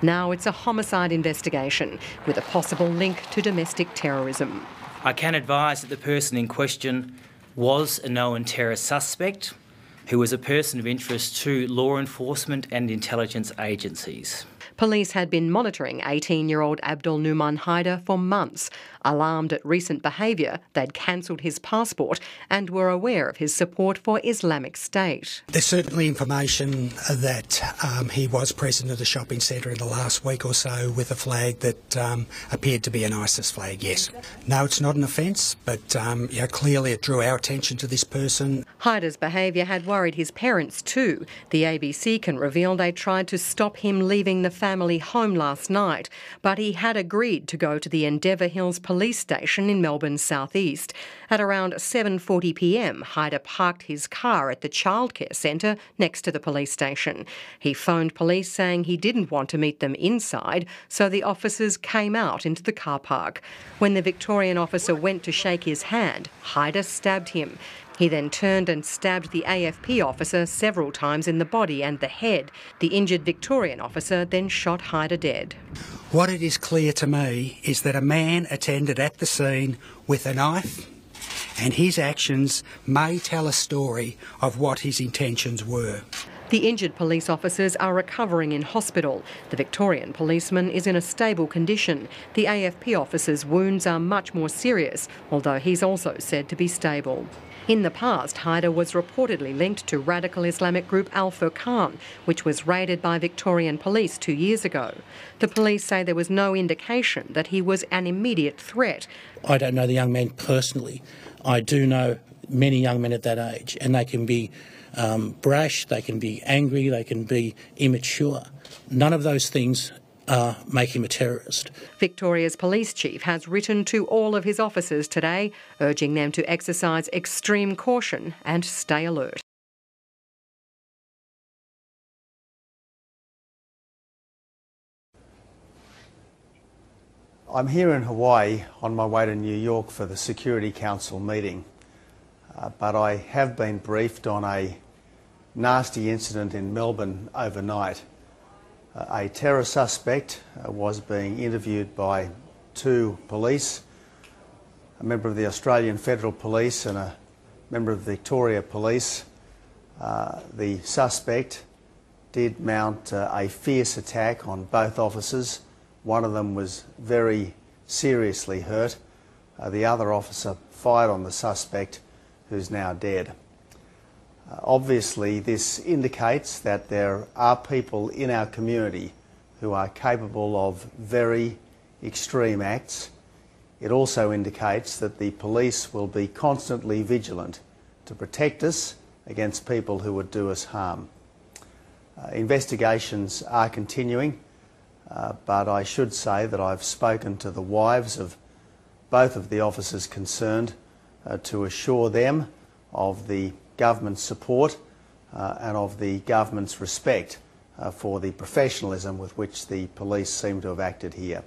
Now it's a homicide investigation with a possible link to domestic terrorism. I can advise that the person in question was a known terror suspect who was a person of interest to law enforcement and intelligence agencies. Police had been monitoring 18-year-old Abdul Numan Haider for months. Alarmed at recent behaviour, they'd cancelled his passport and were aware of his support for Islamic State. There's certainly information that he was present at a shopping centre in the last week or so with a flag that appeared to be an ISIS flag, yes. No, it's not an offence, but clearly it drew our attention to this person. Haider's behaviour had worried his parents too. The ABC can reveal they tried to stop him leaving the family home last night, but he had agreed to go to the Endeavour Hills police station in Melbourne's southeast. At around 7:40 p.m, Haider parked his car at the childcare centre next to the police station. He phoned police saying he didn't want to meet them inside, so the officers came out into the car park. When the Victorian officer went to shake his hand, Haider stabbed him. He then turned and stabbed the AFP officer several times in the body and the head. The injured Victorian officer then shot Haider dead. What it is clear to me is that a man attended at the scene with a knife, and his actions may tell a story of what his intentions were. The injured police officers are recovering in hospital. The Victorian policeman is in a stable condition. The AFP officer's wounds are much more serious, although he's also said to be stable. In the past, Haider was reportedly linked to radical Islamic group Furqan, which was raided by Victorian police 2 years ago. The police say there was no indication that he was an immediate threat. I don't know the young man personally. I do know many young men at that age, and they can be brash, they can be angry, they can be immature. None of those things make him a terrorist. Victoria's police chief has written to all of his officers today, urging them to exercise extreme caution and stay alert. I'm here in Hawaii on my way to New York for the Security Council meeting, but I have been briefed on a nasty incident in Melbourne overnight. A terror suspect was being interviewed by two police, a member of the Australian Federal Police and a member of the Victoria Police. The suspect did mount a fierce attack on both officers. One of them was very seriously hurt. The other officer fired on the suspect, who's now dead. Obviously, this indicates that there are people in our community who are capable of very extreme acts. It also indicates that the police will be constantly vigilant to protect us against people who would do us harm. Investigations are continuing, but I should say that I've spoken to the wives of both of the officers concerned to assure them of the government's support and of the government's respect for the professionalism with which the police seem to have acted here.